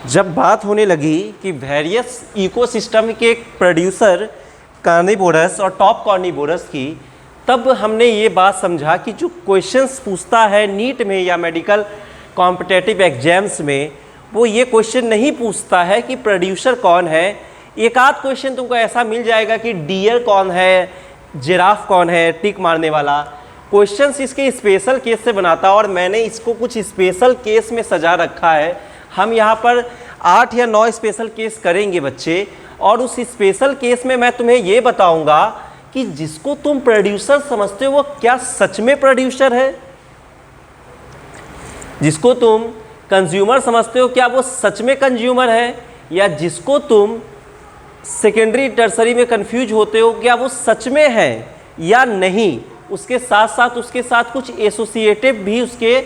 जब बात होने लगी कि वेरियस इकोसिस्टम के प्रोड्यूसर कार्निवोरस और टॉप कार्निवोरस की, तब हमने ये बात समझा कि जो क्वेश्चंस पूछता है नीट में या मेडिकल कॉम्पिटिटिव एग्जाम्स में, वो ये क्वेश्चन नहीं पूछता है कि प्रोड्यूसर कौन है। एक आध क्वेश्चन तुमको ऐसा मिल जाएगा कि डियर कौन है, जिराफ कौन है, टिक मारने वाला। क्वेश्चंस इसके स्पेशल केस से बनाता है और मैंने इसको कुछ स्पेशल केस में सजा रखा है। हम यहाँ पर 8 या 9 स्पेशल केस करेंगे बच्चे, और उस स्पेशल केस में मैं तुम्हें ये बताऊंगा कि जिसको तुम प्रोड्यूसर समझते हो वो क्या सच में प्रोड्यूसर है, जिसको तुम कंज्यूमर समझते हो क्या वो सच में कंज्यूमर है, या जिसको तुम सेकेंडरी टर्सरी में कंफ्यूज होते हो क्या वो सच में है या नहीं। उसके साथ साथ उसके साथ कुछ एसोसिएटिव भी उसके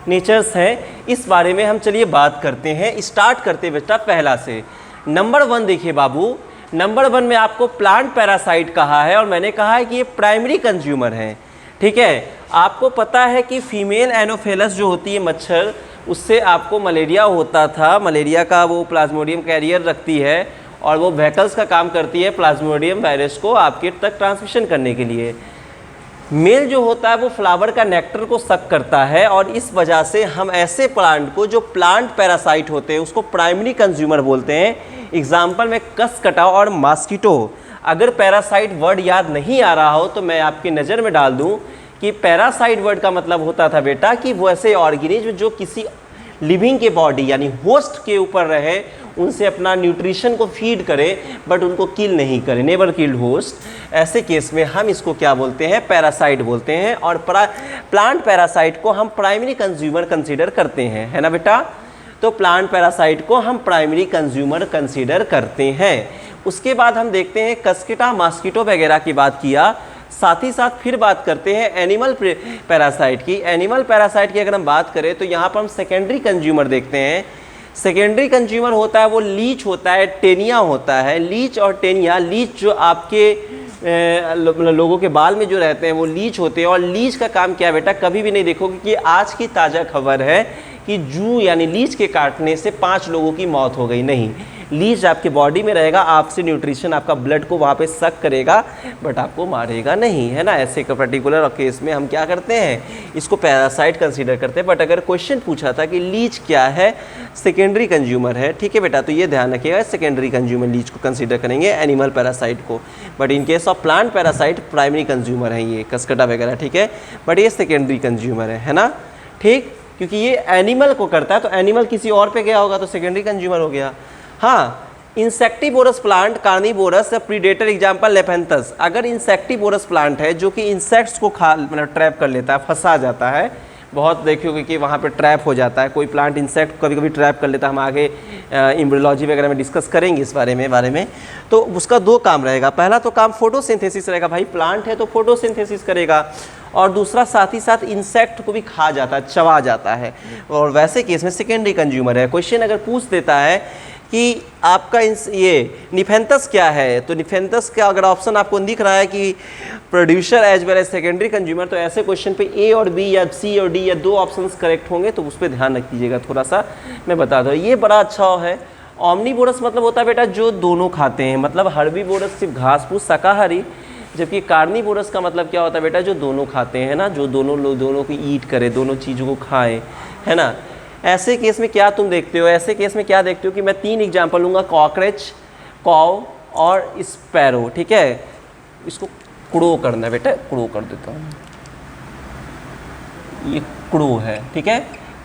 नेचर्स हैं। इस बारे में हम चलिए बात करते हैं। स्टार्ट करते बेटा पहला से। नंबर 1 देखिए बाबू, नंबर 1 में आपको प्लांट पैरासाइट कहा है और मैंने कहा है कि ये प्राइमरी कंज्यूमर है। ठीक है, आपको पता है कि फीमेल एनोफेलस जो होती है मच्छर, उससे आपको मलेरिया होता था। मलेरिया का वो प्लाज्मोडियम कैरियर रखती है और वो वेहिकल्स का काम करती है प्लाज्मोडियम वायरस को आपके तक ट्रांसमिशन करने के लिए। मेल जो होता है वो फ्लावर का नेक्टर को सक करता है और इस वजह से हम ऐसे प्लांट को जो प्लांट पैरासाइट होते हैं उसको प्राइमरी कंज्यूमर बोलते हैं। एग्जाम्पल में कसकटा और मॉस्किटो। अगर पैरासाइट वर्ड याद नहीं आ रहा हो तो मैं आपकी नज़र में डाल दूं कि पैरासाइट वर्ड का मतलब होता था बेटा कि वो ऐसे ऑर्गेनिज्म जो किसी लिविंग के बॉडी यानी होस्ट के ऊपर रहे, उनसे अपना न्यूट्रिशन को फीड करे बट उनको किल नहीं करे, नेवर किल्ड होस्ट। ऐसे केस में हम इसको क्या बोलते हैं, पैरासाइट बोलते हैं। और प्लांट पैरासाइट को हम प्राइमरी कंज्यूमर कंसीडर करते हैं, है ना बेटा। तो प्लांट पैरासाइट को हम प्राइमरी कंज्यूमर कंसीडर करते हैं। उसके बाद हम देखते हैं कसकेटा मॉस्किटो वगैरह की बात किया, साथ ही साथ फिर बात करते हैं एनिमल पैरासाइट की। एनिमल पैरासाइट की अगर हम बात करें तो यहाँ पर हम सेकेंडरी कंज्यूमर देखते हैं। सेकेंडरी कंज्यूमर होता है वो लीच होता है, टेनिया होता है। लीच और टेनिया, लीच जो आपके लोगों के बाल में जो रहते हैं वो लीच होते हैं। और लीच का काम क्या है बेटा, कभी भी नहीं देखोगे कि आज की ताज़ा खबर है कि जू यानी लीच के काटने से 5 लोगों की मौत हो गई, नहीं। लीच आपके बॉडी में रहेगा, आपसे न्यूट्रिशन आपका ब्लड को वहाँ पे सक करेगा बट आपको मारेगा नहीं, है ना। ऐसे का पर्टिकुलर केस में हम क्या करते हैं, इसको पैरासाइट कंसीडर करते हैं। बट अगर क्वेश्चन पूछा था कि लीच क्या है, सेकेंडरी कंज्यूमर है, ठीक है बेटा, तो ये ध्यान रखिएगा, सेकेंडरी कंज्यूमर लीच को कंसीडर करेंगे, एनिमल पैरासाइट को। But in case of plant parasite primary consumer है ये कसकटा वगैरह, ठीक है, बट ये सेकेंडरी कंज्यूमर है ना, ठीक। क्योंकि ये एनिमल को करता है तो एनिमल किसी और पे गया होगा तो सेकेंडरी कंज्यूमर हो गया। हाँ, इंसेक्टिवोरस प्लांट कार्निवोरस या प्रीडेटर, एग्जांपल लेपेंथस। अगर इंसेक्टिवोरस प्लांट है जो कि इंसेक्ट्स को खा मतलब ट्रैप कर लेता है, फंसा जाता है, बहुत देखियोगे कि वहाँ पे ट्रैप हो जाता है, कोई प्लांट इंसेक्ट कभी कभी ट्रैप कर लेता है। हम आगे एम्ब्रियोलॉजी वगैरह में डिस्कस करेंगे इस बारे में। तो उसका 2 काम रहेगा। पहला तो काम फोटोसिंथेसिस रहेगा, भाई प्लांट है तो फोटोसिंथेसिस करेगा, और दूसरा साथ ही साथ इंसेक्ट को भी खा जाता है, चबा जाता है, और वैसे केस में सेकेंडरी कंज्यूमर है। क्वेश्चन अगर पूछ देता है कि आपका ये निफेंथस क्या है, तो निफेंथस का अगर ऑप्शन आपको दिख रहा है कि producer as well as secondary consumer, तो ऐसे क्वेश्चन पे ए और बी या सी और डी या 2 ऑप्शंस करेक्ट होंगे, तो उस पर ध्यान रख दीजिएगा थोड़ा सा, मैं बता दूँ। ये बड़ा अच्छा है। ऑमनीवोरस मतलब होता है बेटा जो दोनों खाते हैं, मतलब हर्बीवोरस सिर्फ घास फूस शाकाहारी, जबकि कार्निवोरस का मतलब क्या होता है बेटा, जो दोनों खाते हैं ना, जो दोनों को ईट करे, दोनों चीज़ों को खाएं, है ना। ऐसे केस में क्या तुम देखते हो, ऐसे केस में क्या देखते हो कि मैं 3 एग्जांपल लूँगा, कॉकरेच, कॉव और स्पैरो, ठीक है। इसको कुड़ो करना है बेटा, कुड़ो कर देता हूँ, ये कुड़ो है, ठीक है,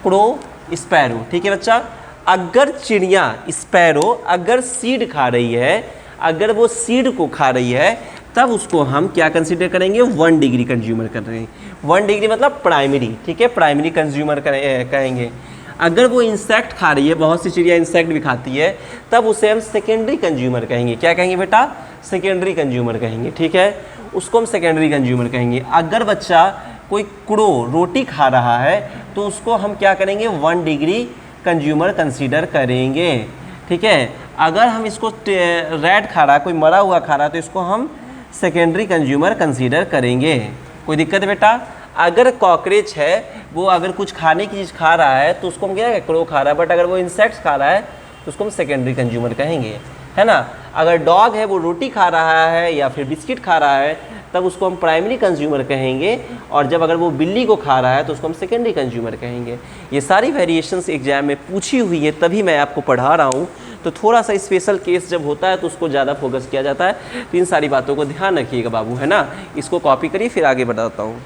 कुड़ो स्पैरो, ठीक है बच्चा। अगर चिड़िया स्पैरो अगर सीड खा रही है, अगर वो सीड को खा रही है, तब उसको हम क्या कंसीडर करेंगे, 1 डिग्री कंज्यूमर कर रहे हैं। 1 डिग्री मतलब प्राइमरी, ठीक है, प्राइमरी कंज्यूमर कहेंगे। अगर वो इंसेक्ट खा रही है, बहुत सी चिड़िया इंसेक्ट भी खाती है, तब उसे हम सेकेंडरी कंज्यूमर कहेंगे। क्या कहेंगे बेटा, सेकेंडरी कंज्यूमर कहेंगे, ठीक है, उसको हम सेकेंडरी कंज्यूमर कहेंगे। अगर बच्चा कोई कुड़ो रोटी खा रहा है तो उसको हम क्या करेंगे, 1 डिग्री कंज्यूमर कंसीडर करेंगे, ठीक है। अगर हम इसको रैट खा रहा है, कोई मरा हुआ खा रहा है, तो इसको हम सेकेंडरी कंज्यूमर कंसीडर करेंगे। कोई दिक्कत है बेटा। अगर कॉकरेच है, वो अगर कुछ खाने की चीज़ खा रहा है तो उसको हम क्या है, क्रो खा रहा है, बट अगर वो इंसेक्ट्स खा रहा है तो उसको हम सेकेंडरी कंज्यूमर कहेंगे, है ना। अगर डॉग है वो रोटी खा रहा है या फिर बिस्किट खा रहा है तब उसको हम प्राइमरी कंज्यूमर कहेंगे, और जब अगर वो बिल्ली को खा रहा है तो उसको हम सेकेंडरी कंज्यूमर कहेंगे। ये सारी वेरिएशंस एग्जाम में पूछी हुई है, तभी मैं आपको पढ़ा रहा हूँ। तो थोड़ा सा स्पेशल केस जब होता है तो उसको ज़्यादा फोकस किया जाता है। तो इन सारी बातों को ध्यान रखिएगा बाबू, है ना। इसको कॉपी करिए, फिर आगे बताता हूँ।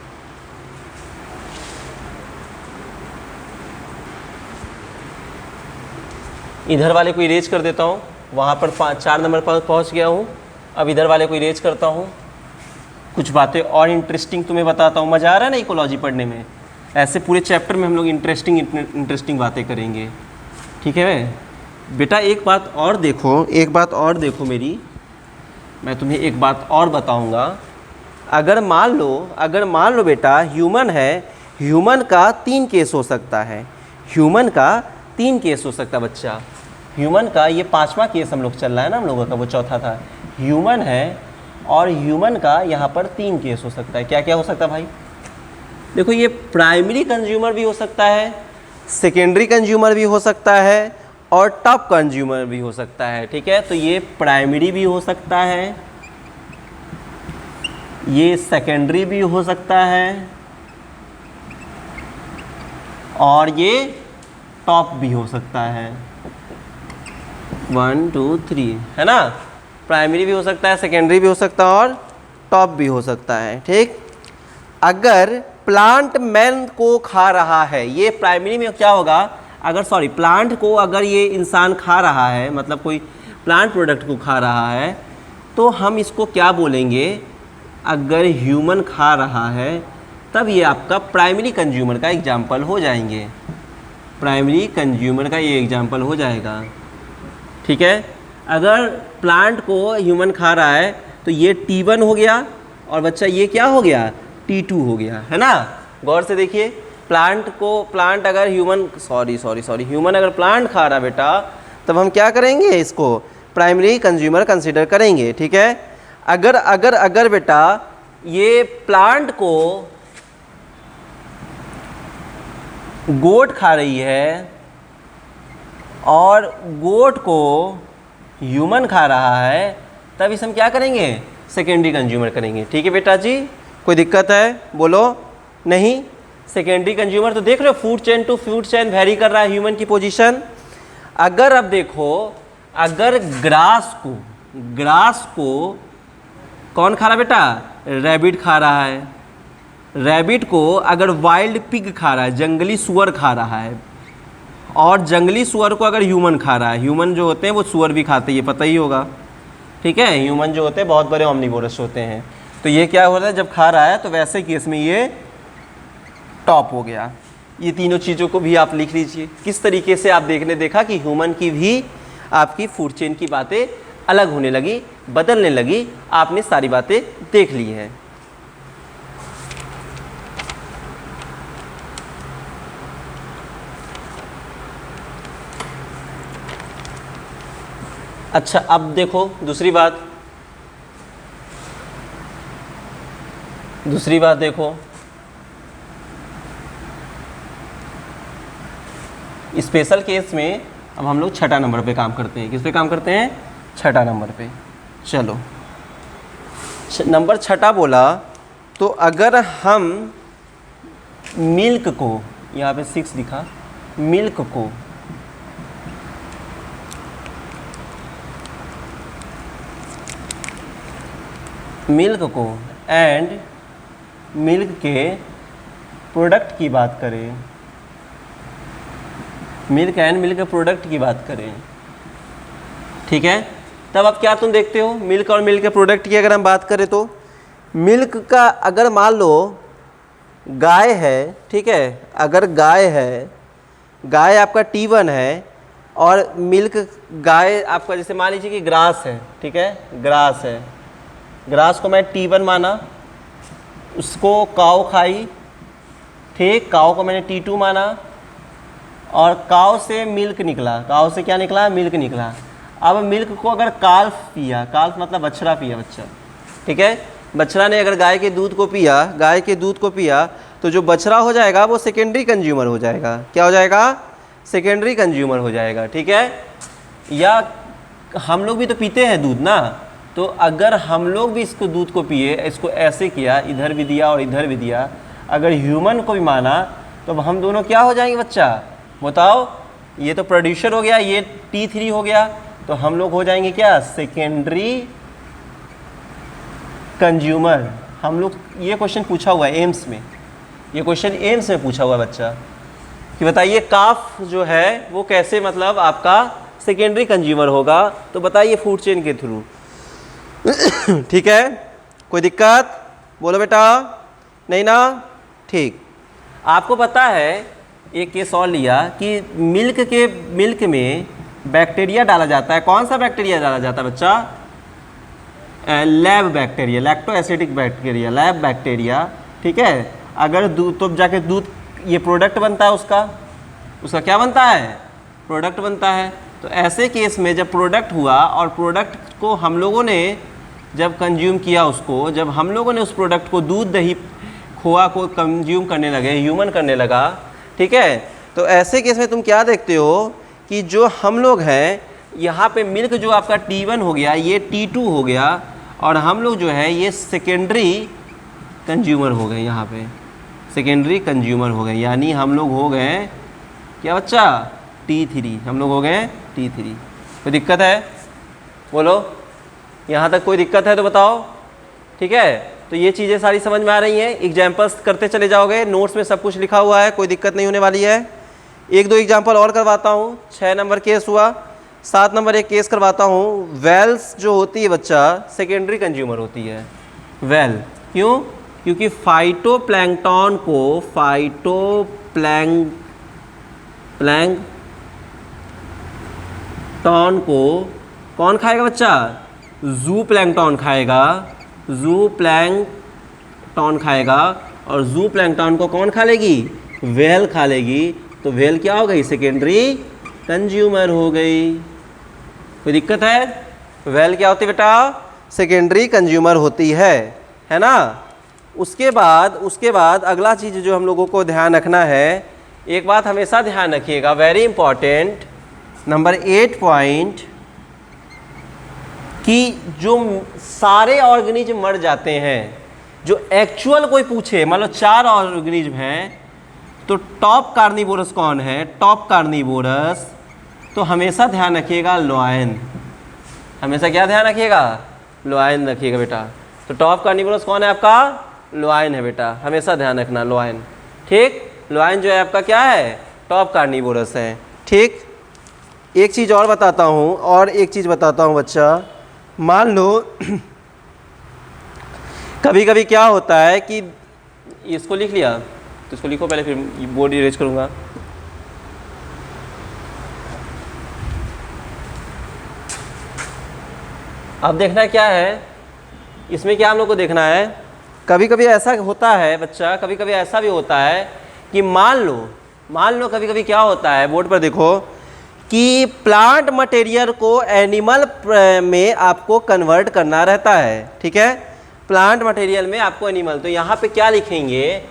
इधर वाले को इरेज कर देता हूँ, वहाँ पर 4 नंबर पर पहुँच गया हूँ। अब इधर वाले को इरेज करता हूँ। कुछ बातें और इंटरेस्टिंग तुम्हें बताता हूँ। मज़ा आ रहा है ना इकोलॉजी पढ़ने में? ऐसे पूरे चैप्टर में हम लोग इंटरेस्टिंग बातें करेंगे, ठीक है बेटा। एक बात और देखो मेरी, मैं तुम्हें एक बात और बताऊँगा। अगर मान लो बेटा ह्यूमन है, ह्यूमन का 3 केस हो सकता है, ह्यूमन का 3 केस हो सकता है बच्चा। ह्यूमन का ये 5वां केस हम लोग चल रहा है ना हम लोगों का, वो चौथा था। ह्यूमन है और ह्यूमन का यहाँ पर 3 केस हो सकता है। क्या क्या हो सकता है भाई? देखो ये प्राइमरी कंज्यूमर भी हो सकता है, सेकेंडरी कंज्यूमर भी हो सकता है और टॉप कंज्यूमर भी हो सकता है, ठीक है। तो ये प्राइमरी भी हो सकता है, ये सेकेंडरी भी हो सकता है और ये टॉप भी हो सकता है। 1 2 3, है ना। प्राइमरी भी हो सकता है, सेकेंडरी भी हो सकता है और टॉप भी हो सकता है, ठीक। अगर प्लांट मैन को खा रहा है, ये प्राइमरी में क्या होगा? अगर प्लांट को अगर ये इंसान खा रहा है, मतलब कोई प्लांट प्रोडक्ट को खा रहा है, तो हम इसको क्या बोलेंगे? अगर ह्यूमन खा रहा है तब ये आपका प्राइमरी कंज्यूमर का एग्जाम्पल हो जाएंगे, प्राइमरी कंज्यूमर का ये एग्जाम्पल हो जाएगा, ठीक है। अगर प्लांट को ह्यूमन खा रहा है तो ये T1 हो गया और बच्चा ये क्या हो गया? T2 हो गया, है ना। गौर से देखिए, प्लांट अगर ह्यूमन अगर प्लांट खा रहा बेटा, तब हम क्या करेंगे? इसको प्राइमरी कंज्यूमर कंसीडर करेंगे, ठीक है। अगर बेटा ये प्लांट को गोट खा रही है और गोट को ह्यूमन खा रहा है, तब इसे हम क्या करेंगे? सेकेंडरी कंज्यूमर करेंगे, ठीक है बेटा जी। कोई दिक्कत है? बोलो। नहीं, सेकेंडरी कंज्यूमर तो देख रहे हो, food chain to food chain vary कर रहा है ह्यूमन की पोजीशन। अगर अब देखो, अगर ग्रास को कौन खा रहा है बेटा? रैबिट खा रहा है। रैबिट को अगर वाइल्ड पिग खा रहा है, जंगली सुअर खा रहा है, और जंगली सुअर को अगर ह्यूमन खा रहा है, ह्यूमन जो होते हैं वो सुअर भी खाते हैं, ये पता ही होगा, ठीक है। ह्यूमन जो होते हैं बहुत बड़े ऑम्निवोरस होते हैं। तो ये क्या हो रहा है? जब खा रहा है तो वैसे केस में ये टॉप हो गया। ये तीनों चीज़ों को भी आप लिख लीजिए। किस तरीके से आप देखा कि ह्यूमन की भी आपकी फूड चेन की बातें अलग होने लगी, बदलने लगी। आपने सारी बातें देख ली हैं। अच्छा, अब देखो दूसरी बात देखो, स्पेशल केस में अब हम लोग 6 नंबर पे काम करते हैं। किस पे काम करते हैं? 6 नंबर पे। चलो, नंबर 6 बोला तो अगर हम मिल्क को, यहाँ पे 6 लिखा, मिल्क को एंड मिल्क के प्रोडक्ट की बात करें, मिल्क एंड मिल्क के प्रोडक्ट की बात करें, ठीक है। तब अब क्या तुम देखते हो? मिल्क और मिल्क के प्रोडक्ट की अगर हम बात करें तो मिल्क का अगर मान लो गाय है, ठीक है, अगर गाय है, गाय आपका T1 है और मिल्क गाय आपका जैसे मान लीजिए कि ग्रास है, ठीक है, ग्रास है, ग्रास को मैं T1 माना, उसको काऊ खाई, ठीक, काऊ को मैंने T2 माना और काऊ से मिल्क निकला, काऊ से क्या निकला? मिल्क निकला। अब मिल्क को अगर काल्फ पिया, काल्फ मतलब बछड़ा पिया, बच्चा, ठीक है, बछड़ा ने अगर गाय के दूध को पिया, तो जो बछड़ा हो जाएगा वो सेकेंडरी कंज्यूमर हो जाएगा। क्या हो जाएगा? सेकेंडरी कंज्यूमर हो जाएगा, ठीक है। या हम लोग भी तो पीते हैं दूध ना, तो अगर हम लोग भी इसको दूध को पिए, इसको ऐसे किया, इधर भी दिया और इधर भी दिया, अगर ह्यूमन को भी माना तो हम दोनों क्या हो जाएंगे बच्चा बताओ? ये तो प्रोड्यूसर हो गया, ये T3 हो गया, तो हम लोग हो जाएंगे क्या? Secondary consumer. हम लोग, ये क्वेश्चन पूछा हुआ है एम्स में, ये क्वेश्चन एम्स में पूछा हुआ है बच्चा कि बताइए काफ जो है वो कैसे मतलब आपका सेकेंडरी कंज्यूमर होगा, तो बताइए फूड चेन के थ्रू। ठीक है, कोई दिक्कत? बोलो बेटा, नहीं ना? ठीक। आपको पता है एक केस और लिया कि मिल्क में बैक्टीरिया डाला जाता है। कौन सा बैक्टीरिया डाला जाता है बच्चा? Lab bacteria, lacto acidic bacteria, lab bacteria. ठीक है, अगर दूध तो जाके दूध ये प्रोडक्ट बनता है, उसका क्या बनता है? प्रोडक्ट बनता है। तो ऐसे केस में जब प्रोडक्ट हुआ और प्रोडक्ट को हम लोगों ने जब कंज्यूम किया, उसको जब हम लोगों ने उस प्रोडक्ट को दूध दही खोआ को कंज्यूम करने लगे, ह्यूमन करने लगा, ठीक है, तो ऐसे केस में तुम क्या देखते हो कि जो हम लोग हैं यहाँ पे मिल्क जो आपका T1 हो गया, ये T2 हो गया, और हम लोग जो है ये सेकेंडरी कंज्यूमर हो गए, यहाँ पे सेकेंडरी कंज्यूमर हो गए, यानी हम लोग हो गए क्या बच्चा? T3। हम लोग हो गए T3। कोई दिक्कत है? बोलो, यहाँ तक कोई दिक्कत है तो बताओ। ठीक है, तो ये चीज़ें सारी समझ में आ रही हैं, एग्जाम्पल्स करते चले जाओगे, नोट्स में सब कुछ लिखा हुआ है, कोई दिक्कत नहीं होने वाली है। एक दो एग्जाम्पल और करवाता हूँ। 6 नंबर केस हुआ, 7 नंबर एक केस करवाता हूँ। वेल्स जो होती है बच्चा सेकेंडरी कंज्यूमर होती है। वेल क्यों? क्योंकि फाइटोप्लैंक्टन को कौन खाएगा बच्चा? जू प्लैंक्टन खाएगा, जू प्लैंक्टन खाएगा, और जू प्लैंक्टन को कौन खा लेगी? वेल खा लेगी। तो वेल क्या हो गई? सेकेंडरी कंज्यूमर हो गई। कोई दिक्कत है? वेल क्या होती है बेटा? सेकेंडरी कंज्यूमर होती है ना? उसके बाद अगला चीज़ जो हम लोगों को ध्यान रखना है, एक बात हमेशा ध्यान रखिएगा, वेरी इंपॉर्टेंट, नंबर 8 पॉइंट, कि जो सारे ऑर्गेनिज्म मर जाते हैं, जो एक्चुअल कोई पूछे, मान लो 4 ऑर्गेनिज्म हैं, तो टॉप कार्निवोरस कौन है? टॉप कार्निवोरस, तो हमेशा ध्यान रखिएगा लॉयन। हमेशा क्या ध्यान रखिएगा? लॉयन रखिएगा बेटा। तो टॉप कार्निवोरस कौन है आपका? लॉयन है बेटा, हमेशा ध्यान रखना लॉयन। ठीक, लॉयन जो है आपका क्या है? टॉप कार्निवोरस है। ठीक, एक चीज़ और बताता हूँ बच्चा, मान लो कभी कभी क्या होता है कि इसको लिख लिया, तो इसको लिखो पहले, फिर बोर्ड इरेज करूँगा। अब देखना क्या है इसमें, क्या हम लोग को देखना है, कभी कभी ऐसा होता है बच्चा, कभी कभी ऐसा भी होता है कि मान लो कभी कभी क्या होता है, बोर्ड पर देखो, कि प्लांट मटेरियल को एनिमल में आपको कन्वर्ट करना रहता है। ठीक है, प्लांट मटेरियल में आपको एनिमल, तो यहाँ पे क्या लिखेंगे?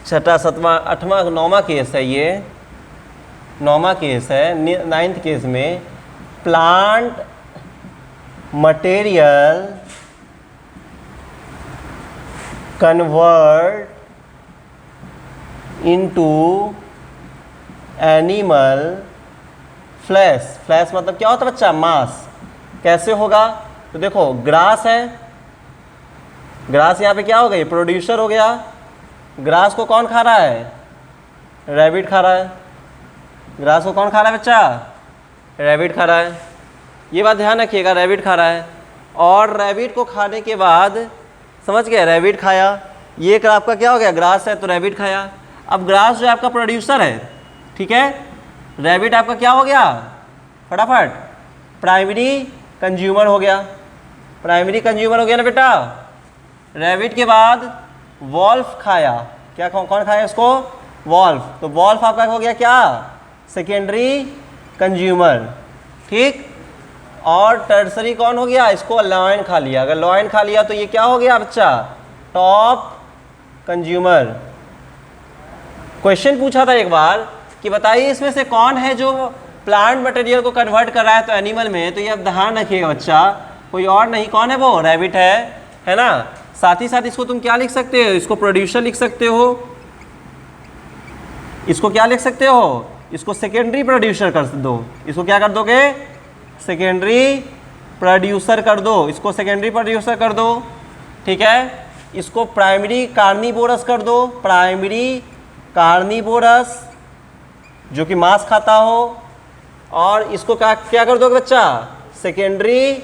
6वां 7वां 8वां 9वां केस है, ये 9वां केस है। 9th केस में plant material convert into animal flash. Flash मतलब क्या होता है बच्चा? मांस। कैसे होगा? तो देखो, ग्रास है, ग्रास यहाँ पे क्या हो गई? प्रोड्यूसर हो गया। ग्रास को कौन खा रहा है? रैबिट खा रहा है। ग्रास को कौन खा रहा है बच्चा? रैबिट खा रहा है। ये बात ध्यान रखिएगा, रैबिट खा रहा है। और रैबिट को खाने के बाद, समझ गए, रैबिट खाया, ये आपका क्या हो गया? ग्रास है, तो रैबिट खाया। अब ग्रास जो आपका प्रोड्यूसर है, ठीक है, रैबिट आपका क्या हो गया? फटाफट प्राइमरी कंज्यूमर हो गया। प्राइमरी कंज्यूमर हो गया ना बेटा। रैबिट के बाद वॉल्फ खाया, क्या कौन खाया इसको? वॉल्फ। तो वॉल्फ आपका हो गया क्या? Secondary consumer. ठीक, और टर्सरी कौन हो गया? इसको लॉयन खा लिया। अगर लॉयन खा लिया तो ये क्या हो गया बच्चा? Top consumer. क्वेश्चन पूछा था एक बार कि बताइए इसमें से कौन है जो प्लांट मटेरियल को कन्वर्ट कर रहा है तो एनिमल में, तो ये अब ध्यान रखिएगा बच्चा, कोई और नहीं, कौन है वो, रैबिट है ना। साथ ही साथ इसको तुम क्या लिख सकते हो, इसको प्रोड्यूसर लिख सकते हो, इसको क्या लिख सकते हो, इसको सेकेंडरी प्रोड्यूसर कर दो, इसको क्या कर दोगे, सेकेंडरी प्रोड्यूसर कर दो, इसको सेकेंडरी प्रोड्यूसर कर दो, ठीक है। इसको प्राइमरी कार्निवोरस कर दो, प्राइमरी कार्निवोरस जो कि मांस खाता हो, और इसको क्या कर दोगे बच्चा, सेकेंडरी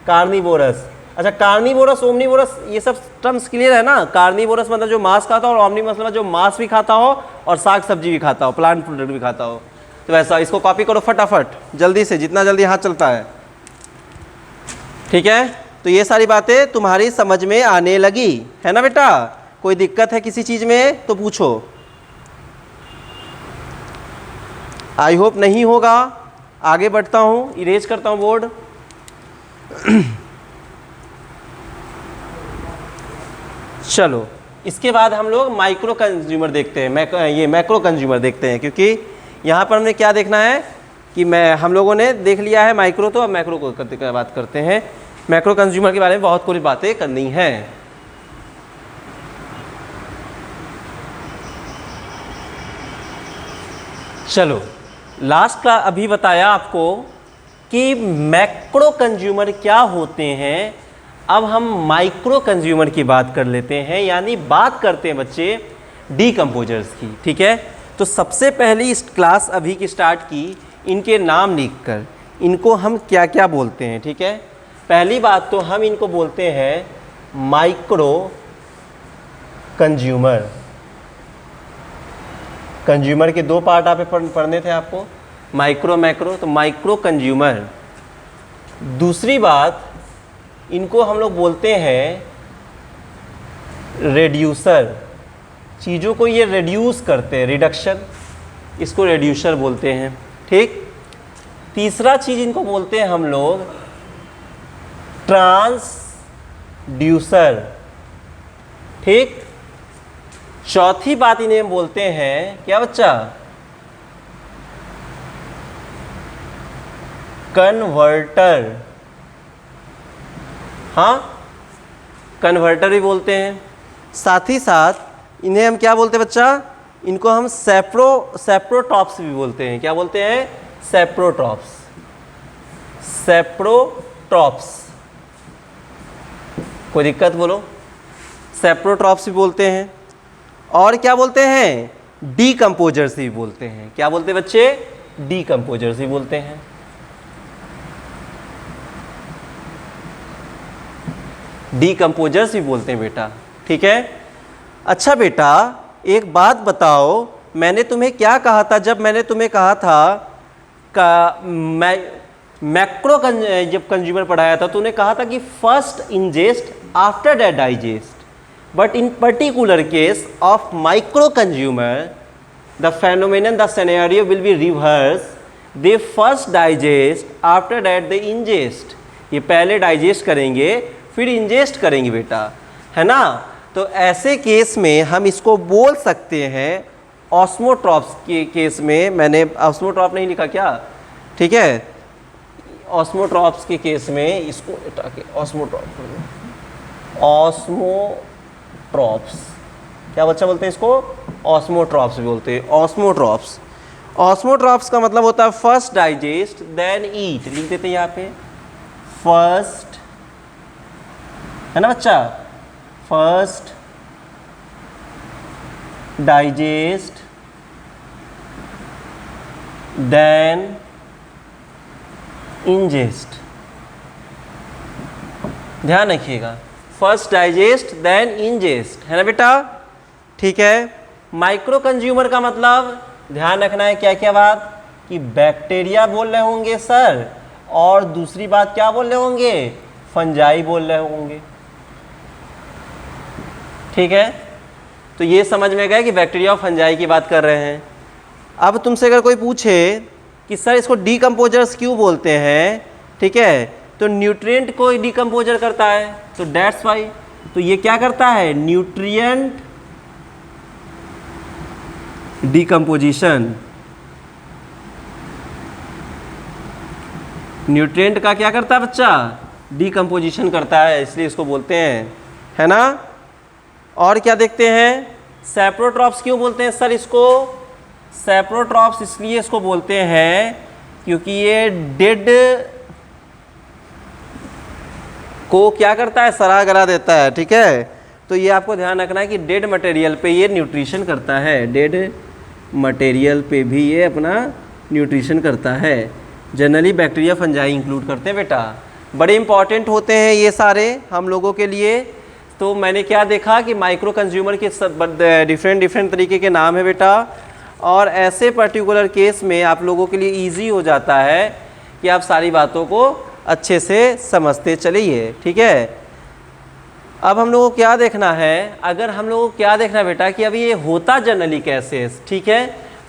कार्निवोरस। अच्छा, कार्निवोरस ओमनीवोरस ये सब टर्म्स क्लियर है ना। कार्निवोरस मतलब जो मांस खाता हो, और ओमनीवोरस मतलब जो मांस भी खाता हो और साग सब्जी भी खाता हो, प्लांट प्रोडक्ट भी खाता हो। तो वैसा इसको कॉपी करो फटाफट जल्दी से, जितना जल्दी हाथ चलता है, ठीक है। तो ये सारी बातें तुम्हारी समझ में आने लगी है ना बेटा। कोई दिक्कत है किसी चीज़ में तो पूछो, आई होप नहीं होगा। आगे बढ़ता हूँ, इरेज करता हूँ बोर्ड। चलो, इसके बाद हम लोग माइक्रो कंज्यूमर देखते हैं, ये मैक्रो कंज्यूमर देखते हैं, क्योंकि यहाँ पर हमने क्या देखना है कि हम लोगों ने देख लिया है माइक्रो, तो अब मैक्रो को बात करते हैं। मैक्रो कंज्यूमर के बारे में बहुत कुछ बातें करनी है। चलो, लास्ट का अभी बताया आपको कि मैक्रो कंज्यूमर क्या होते हैं। अब हम माइक्रो कंज्यूमर की बात कर लेते हैं, यानी बात करते हैं बच्चे डीकम्पोजर्स की, ठीक है। तो सबसे पहली इस क्लास अभी की स्टार्ट की, इनके नाम लिखकर इनको हम क्या क्या बोलते हैं, ठीक है। पहली बात तो हम इनको बोलते हैं माइक्रो कंज्यूमर। कंज्यूमर के दो पार्ट आप पढ़ने थे आपको, माइक्रो मैक्रो, तो माइक्रो कंज्यूमर। दूसरी बात, इनको हम लोग बोलते हैं रेड्यूसर, चीज़ों को ये रेड्यूस करते हैं, रिडक्शन, इसको रेड्यूसर बोलते हैं, ठीक। तीसरा चीज़ इनको बोलते हैं हम लोग ट्रांसड्यूसर, ठीक। चौथी बात इन्हें हम बोलते हैं क्या बच्चा, कन्वर्टर। हाँ, कन्वर्टर भी बोलते हैं। साथ ही साथ इन्हें हम क्या बोलते हैं बच्चा, इनको हम सेप्रोट्रॉप्स भी बोलते हैं। क्या बोलते हैं, सेप्रोट्रॉप्स, सेप्रोट्रॉप्स। कोई दिक्कत बोलो, सेप्रोट्रॉप्स भी बोलते हैं। और क्या बोलते हैं, डीकम्पोजर्स भी बोलते हैं। क्या बोलते हैं बच्चे, डीकम्पोजर्स भी बोलते हैं। डीकम्पोजर्स भी बोलते हैं बेटा, ठीक है। अच्छा बेटा, एक बात बताओ, मैंने तुम्हें क्या कहा था जब मैंने तुम्हें कहा था मैक्रो जब कंज्यूमर पढ़ाया था, तो उन्हें कहा था कि first ingest after that digest, but in particular case of micro consumer the phenomenon, the scenario will be reverse, they first digest after that they ingest. ये पहले डाइजेस्ट करेंगे फिर इंजेस्ट करेंगे बेटा, है ना। तो ऐसे केस में हम इसको बोल सकते हैं ऑस्मोट्रॉप्स के केस में, मैंने ऑस्मोट्रॉप नहीं लिखा क्या, ठीक है। ऑस्मोट्रॉप्स के केस में इसको हटा के ऑस्मोट्रॉप, ऑस्मोट्रॉप्स, क्या बच्चा बोलते हैं इसको, ऑस्मोट्रॉप्स बोलते हैं, ऑस्मोट्रॉप्स। ऑस्मोट्रॉप्स का मतलब होता है फर्स्ट डाइजेस्ट देन ईट, लिख देते हैं यहाँ पे, फर्स्ट, है ना बच्चा, फर्स्ट डाइजेस्ट देन इंजेस्ट। ध्यान रखिएगा, फर्स्ट डाइजेस्ट देन इंजेस्ट, है ना बेटा, ठीक है। माइक्रो कंज्यूमर का मतलब ध्यान रखना है क्या क्या बात, कि बैक्टीरिया बोल रहे होंगे सर, और दूसरी बात क्या बोल रहे होंगे, फंजाई बोल रहे होंगे, ठीक है। तो ये समझ में गया कि बैक्टीरिया और फंजाई की बात कर रहे हैं। अब तुमसे अगर कोई पूछे कि सर इसको डीकम्पोजर्स क्यों बोलते हैं, ठीक है, तो न्यूट्रिएंट को डीकम्पोजर करता है, तो दैट्स वाई। तो ये क्या करता है, न्यूट्रिएंट डीकम्पोजिशन, न्यूट्रिएंट का क्या करता है बच्चा, डिकम्पोजिशन करता है, इसलिए इसको बोलते हैं, है ना। और क्या देखते हैं, सैप्रोट्रॉप्स क्यों बोलते हैं सर इसको, सैप्रोट्रॉप्स इसलिए इसको बोलते हैं क्योंकि ये डेड को क्या करता है, सड़ा गला देता है, ठीक है। तो ये आपको ध्यान रखना है कि डेड मटेरियल पे ये न्यूट्रिशन करता है, डेड मटेरियल पे भी ये अपना न्यूट्रिशन करता है। जनरली बैक्टीरिया फंजाई इंक्लूड करते हैं बेटा, बड़े इंपॉर्टेंट होते हैं ये सारे हम लोगों के लिए। तो मैंने क्या देखा कि माइक्रो कंज्यूमर के डिफरेंट तरीके के नाम है बेटा, और ऐसे पर्टिकुलर केस में आप लोगों के लिए इजी हो जाता है कि आप सारी बातों को अच्छे से समझते चलिए, ठीक है। अब हम लोगों को क्या देखना है, अगर हम लोगों को क्या देखना है बेटा कि अभी ये होता जनरली कैसे है, ठीक है।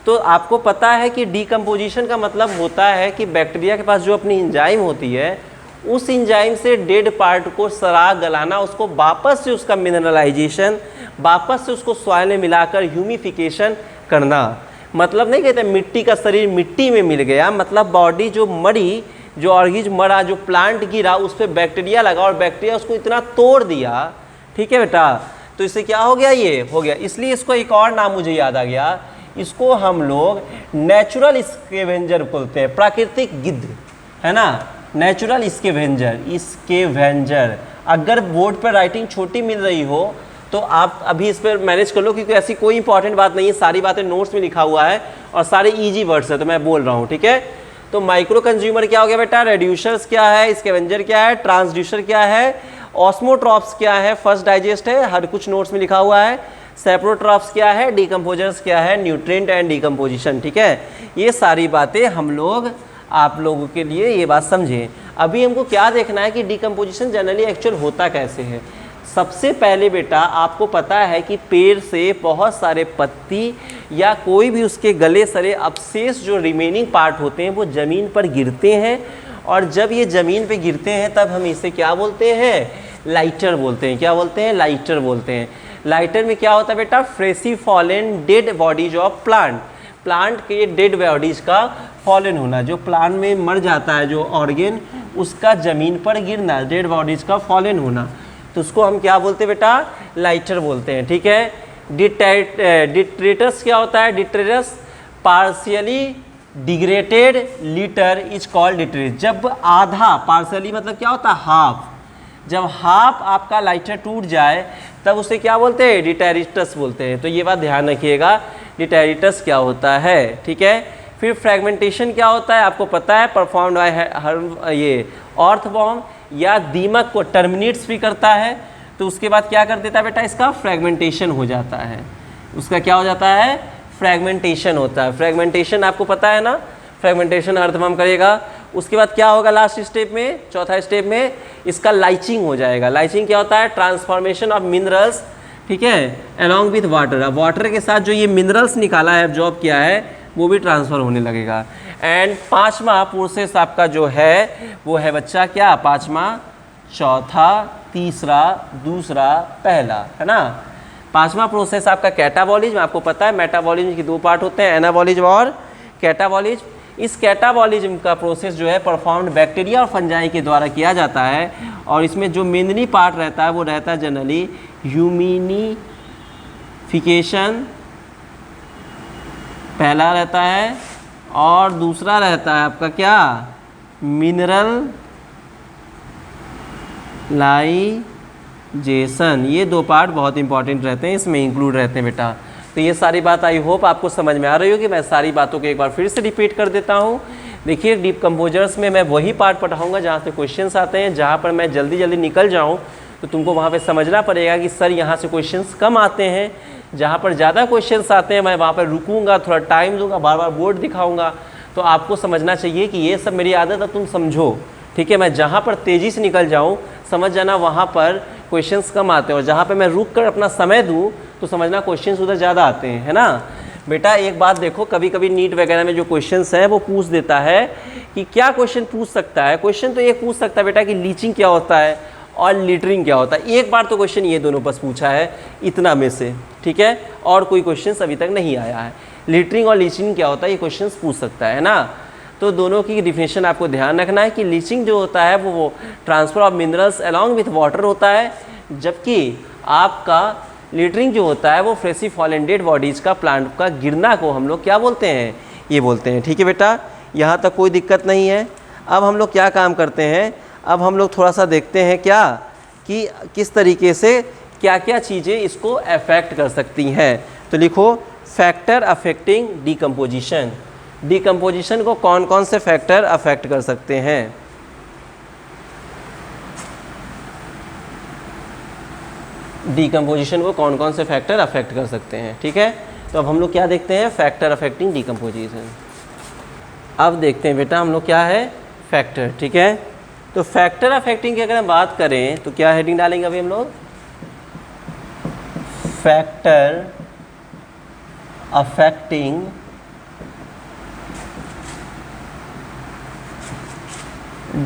तो आपको पता है कि डिकम्पोजिशन का मतलब होता है कि बैक्टीरिया के पास जो अपनी एंजाइम होती है, उस एंजाइम से डेड पार्ट को सड़ा गलाना, उसको वापस से उसका मिनरलाइजेशन, वापस से उसको सॉइल में मिलाकर ह्यूमिफिकेशन करना। मतलब नहीं कहते मिट्टी का शरीर मिट्टी में मिल गया, मतलब बॉडी जो मरी, जो ऑर्गेनिज्म मरा, जो प्लांट गिरा, उस पर बैक्टीरिया लगा और बैक्टीरिया उसको इतना तोड़ दिया, ठीक है बेटा। तो इससे क्या हो गया, ये हो गया। इसलिए इसको एक और नाम मुझे याद आ गया, इसको हम लोग नेचुरल स्कैवेंजर बोलते हैं, प्राकृतिक गिद्ध, है ना, नेचुरल स्कैवेंजर, स्कैवेंजर। अगर बोर्ड पर राइटिंग छोटी मिल रही हो तो आप अभी इस पर मैनेज कर लो, क्योंकि ऐसी कोई इंपॉर्टेंट बात नहीं है, सारी बातें नोट्स में लिखा हुआ है और सारे इजी वर्ड्स है, तो मैं बोल रहा हूँ, ठीक है। तो माइक्रो कंज्यूमर क्या हो गया बेटा, रेड्यूसर्स क्या है, स्कैवेंजर क्या है, ट्रांसड्यूसर क्या है, ऑस्मोट्रॉप्स क्या है, फर्स्ट डाइजेस्ट है, हर कुछ नोट्स में लिखा हुआ है, सैप्रोट्रॉप्स क्या है, डिकम्पोजर्स क्या है, न्यूट्रिएंट एंड डिकम्पोजिशन, ठीक है। ये सारी बातें हम लोग आप लोगों के लिए ये बात समझें। अभी हमको क्या देखना है कि डिकम्पोजिशन जनरली एक्चुअल होता कैसे है। सबसे पहले बेटा आपको पता है कि पेड़ से बहुत सारे पत्ती या कोई भी उसके गले सरे अवशेष जो रिमेनिंग पार्ट होते हैं वो ज़मीन पर गिरते हैं, और जब ये ज़मीन पे गिरते हैं तब हम इसे क्या बोलते हैं, लाइटर बोलते हैं। क्या बोलते हैं, लाइटर बोलते हैं। लाइटर में क्या होता है बेटा, freshie fallen dead bodies of plant, plant के डेड बॉडीज का फॉलन होना, जो प्लांट में मर जाता है जो ऑर्गेन, उसका ज़मीन पर गिरना, डेड बॉडीज का फॉलन होना, तो उसको हम क्या बोलते हैं बेटा, लाइटर बोलते हैं, ठीक है। डिट्रेटस क्या होता है, detritus partially degraded litter is called detritus. जब आधा, पार्शियली मतलब क्या होता है, हाफ, जब हाफ आपका लाइटर टूट जाए तब उसे क्या बोलते हैं, डिटेरिटस बोलते हैं। तो ये बात ध्यान रखिएगा, डिटेरिटस क्या होता है, ठीक है। फिर फ्रेगमेंटेशन क्या होता है, आपको पता है, परफॉर्म्ड बाय हर ये अर्थवॉर्म या दीमक को टर्मिनेट्स भी करता है, तो उसके बाद क्या कर देता है बेटा, इसका फ्रेगमेंटेशन हो जाता है। उसका क्या हो जाता है, फ्रेगमेंटेशन होता है। फ्रेगमेंटेशन आपको पता है ना, फ्रेगमेंटेशन अर्थवॉर्म करेगा। उसके बाद क्या होगा लास्ट स्टेप में, चौथा स्टेप में इसका लाइचिंग हो जाएगा। लाइचिंग क्या होता है, ट्रांसफॉर्मेशन ऑफ मिनरल्स, ठीक है, अलॉन्ग विथ वाटर। अब वाटर के साथ जो ये मिनरल्स निकाला है, एब्जॉर्ब किया है, वो भी ट्रांसफ़र होने लगेगा। एंड पांचवा प्रोसेस आपका जो है वो है बच्चा क्या, पांचवा, चौथा, तीसरा, दूसरा, पहला, है ना। पांचवा प्रोसेस आपका कैटाबॉलिज्म। आपको पता है मेटाबॉलिज्म के दो पार्ट होते हैं, एनाबॉलिज्म और कैटाबॉलिज्म। इस कैटाबॉलिज्म का प्रोसेस जो है परफॉर्म्ड बैक्टीरिया और फंजाई के द्वारा किया जाता है, और इसमें जो मेनली पार्ट रहता है वो रहता है जनरली ह्यूमिनिफिकेशन, पहला रहता है, और दूसरा रहता है आपका क्या, मिनरल लाइजेशन। ये दो पार्ट बहुत इंपॉर्टेंट रहते हैं, इसमें इंक्लूड रहते हैं बेटा। तो ये सारी बात आई होप आपको समझ में आ रही होगी। मैं सारी बातों को एक बार फिर से रिपीट कर देता हूँ। देखिए डिकम्पोजर्स में मैं वही पार्ट पढ़ाऊँगा जहाँ से क्वेश्चंस आते हैं, जहाँ पर मैं जल्दी जल्दी निकल जाऊँ तो तुमको वहाँ पे समझना पड़ेगा कि सर यहाँ से क्वेश्चंस कम आते हैं, जहाँ पर ज़्यादा क्वेश्चंस आते हैं मैं वहाँ पर रुकूंगा, थोड़ा टाइम दूंगा, बार बार बोर्ड दिखाऊंगा। तो आपको समझना चाहिए कि ये सब मेरी आदत है, तुम समझो, ठीक है। मैं जहाँ पर तेज़ी से निकल जाऊँ समझ जाना वहाँ पर क्वेश्चंस कम आते हैं, और जहाँ पर मैं रुक कर अपना समय दूँ तो समझना क्वेश्चंस उधर ज़्यादा आते हैं, है ना बेटा। एक बात देखो, कभी कभी नीट वगैरह में जो क्वेश्चंस हैं वो पूछ देता है कि क्या क्वेश्चन पूछ सकता है। क्वेश्चन तो एक पूछ सकता है बेटा कि लीचिंग क्या होता है और लिटरिंग क्या होता है। एक बार तो क्वेश्चन ये दोनों बस पूछा है इतना में से, ठीक है, और कोई क्वेश्चन अभी तक नहीं आया है। लिटरिंग और लीचिंग क्या होता है ये क्वेश्चन पूछ सकता है ना। तो दोनों की डिफिनेशन आपको ध्यान रखना है कि लीचिंग जो होता है वो transfer of minerals along with water होता है, जबकि आपका लिटरिंग जो होता है वो फ्रेशी फॉलन डेड बॉडीज़ का प्लांट का गिरना को हम लोग क्या बोलते हैं, ये बोलते हैं। ठीक है बेटा, यहाँ तक कोई दिक्कत नहीं है। अब हम लोग क्या काम करते हैं, अब हम लोग थोड़ा सा देखते हैं क्या कि किस तरीके से क्या क्या चीज़ें इसको अफेक्ट कर सकती हैं। तो लिखो फैक्टर अफेक्टिंग डिकम्पोजिशन। डिकम्पोजिशन को कौन कौन से फैक्टर अफेक्ट कर सकते हैं। डिकम्पोजिशन को कौन कौन से फैक्टर अफेक्ट कर सकते हैं। ठीक है, तो अब हम लोग क्या देखते हैं, फैक्टर अफेक्टिंग डिकम्पोजिशन। अब देखते हैं बेटा हम लोग क्या है, फैक्टर। ठीक है, तो फैक्टर अफेक्टिंग की अगर हम बात करें तो क्या हेडिंग डालेंगे अभी हम लोग, factor affecting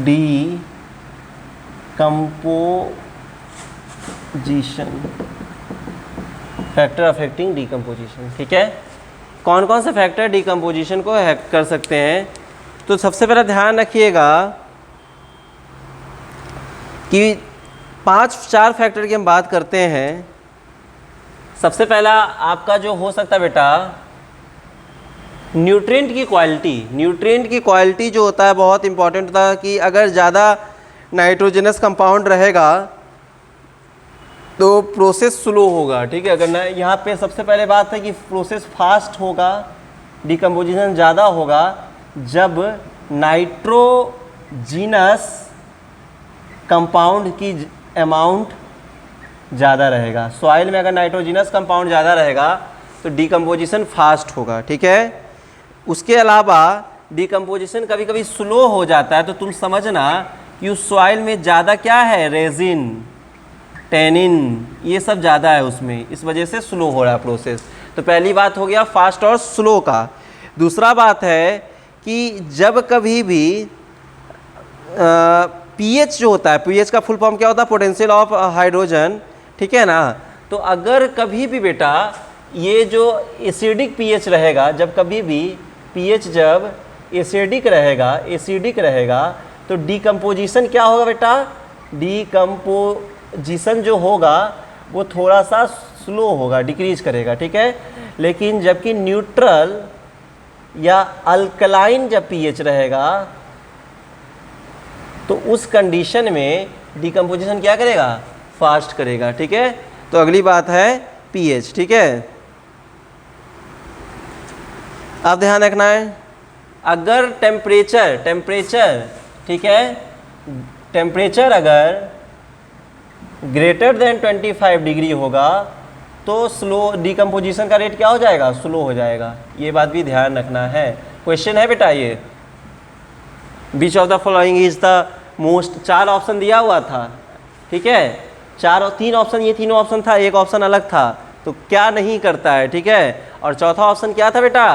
decomposition. Factor affecting decomposition. ठीक है, कौन कौन से फैक्टर डिकम्पोजिशन को अफेक्ट कर सकते हैं। तो सबसे पहला ध्यान रखिएगा कि 5-4 फैक्टर की हम बात करते हैं। सबसे पहला आपका जो हो सकता है बेटा, न्यूट्रिएंट की क्वालिटी। न्यूट्रिएंट की क्वालिटी जो होता है बहुत इंपॉर्टेंट होता है कि अगर ज़्यादा नाइट्रोजनस कंपाउंड रहेगा तो प्रोसेस स्लो होगा। ठीक है, अगर यहाँ पे सबसे पहले बात है कि प्रोसेस फास्ट होगा, डिकम्पोजिशन ज़्यादा होगा जब नाइट्रोजिनस कंपाउंड की अमाउंट ज़्यादा रहेगा। सॉइल में अगर नाइट्रोजिनस कंपाउंड ज़्यादा रहेगा तो डिकम्पोजिशन फास्ट होगा। ठीक है, उसके अलावा डिकम्पोजिशन कभी कभी स्लो हो जाता है, तो तुम समझना कि उस सॉइल में ज़्यादा क्या है, रेजिन, टेनिन, ये सब ज़्यादा है उसमें, इस वजह से स्लो हो रहा है प्रोसेस। तो पहली बात हो गया फास्ट और स्लो का। दूसरा बात है कि जब कभी भी पीएच जो होता है, पीएच का फुल फॉर्म क्या होता है, पोटेंशियल ऑफ हाइड्रोजन। ठीक है ना, तो अगर कभी भी बेटा ये जो एसिडिक पीएच रहेगा, जब कभी भी पीएच जब एसिडिक रहेगा तो डिकम्पोजिशन क्या होगा बेटा, डिकम्पोजिशन जो होगा वो थोड़ा सा स्लो होगा, डिक्रीज करेगा। ठीक है, लेकिन जबकि न्यूट्रल या अल्कलाइन जब पीएच रहेगा तो उस कंडीशन में डिकम्पोजिशन क्या करेगा, फास्ट करेगा। ठीक है, तो अगली बात है पीएच। ठीक है, अब ध्यान रखना है अगर टेम्परेचर ठीक है, टेम्परेचर अगर ग्रेटर देन 25 डिग्री होगा तो स्लो डिकम्पोजिशन का रेट क्या हो जाएगा, स्लो हो जाएगा। ये बात भी ध्यान रखना है। क्वेश्चन है बेटा ये, which of the following is the most, 4 option दिया हुआ था। ठीक है, 4 और 3 ऑप्शन, ये तीनों ऑप्शन था, एक ऑप्शन अलग था, तो क्या नहीं करता है। ठीक है, और चौथा ऑप्शन क्या था बेटा,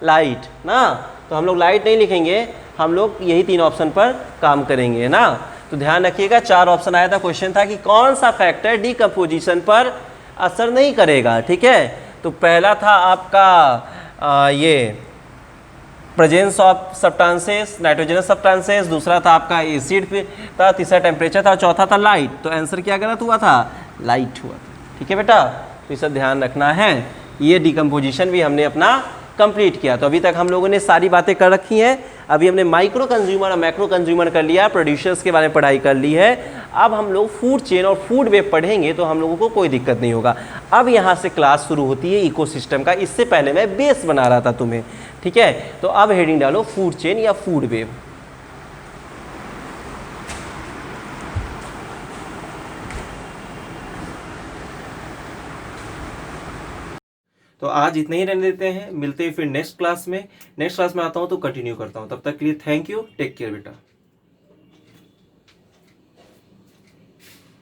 लाइट ना, तो हम लोग लाइट नहीं लिखेंगे, हम लोग यही 3 ऑप्शन पर काम करेंगे ना। तो ध्यान रखिएगा 4 ऑप्शन आया था, क्वेश्चन था कि कौन सा फैक्टर डिकम्पोजिशन पर असर नहीं करेगा। ठीक है, तो पहला था आपका ये presence of substances, nitrogenous substances, दूसरा था आपका एसिड था, तीसरा टेम्परेचर था, और चौथा था लाइट। तो आंसर क्या गलत हुआ था, लाइट हुआ था। ठीक है बेटा, तो इसे ध्यान रखना है। ये डिकम्पोजिशन भी हमने अपना कंप्लीट किया। तो अभी तक हम लोगों ने सारी बातें कर रखी हैं। अभी हमने माइक्रो कंज्यूमर और मैक्रो कंज्यूमर कर लिया, प्रोड्यूसर्स के बारे में पढ़ाई कर ली है। अब हम लोग फूड चेन और फूड वेब पढ़ेंगे तो हम लोगों को कोई दिक्कत नहीं होगा। अब यहाँ से क्लास शुरू होती है इकोसिस्टम का। इससे पहले मैं बेस बना रहा था तुम्हें। ठीक है, तो अब हेडिंग डालो फूड चेन या फूड वेब। तो आज इतना ही रहने देते हैं, मिलते हैं फिर नेक्स्ट क्लास में। नेक्स्ट क्लास में आता हूँ तो कंटिन्यू करता हूँ। तब तक के लिए थैंक यू, टेक केयर बेटा।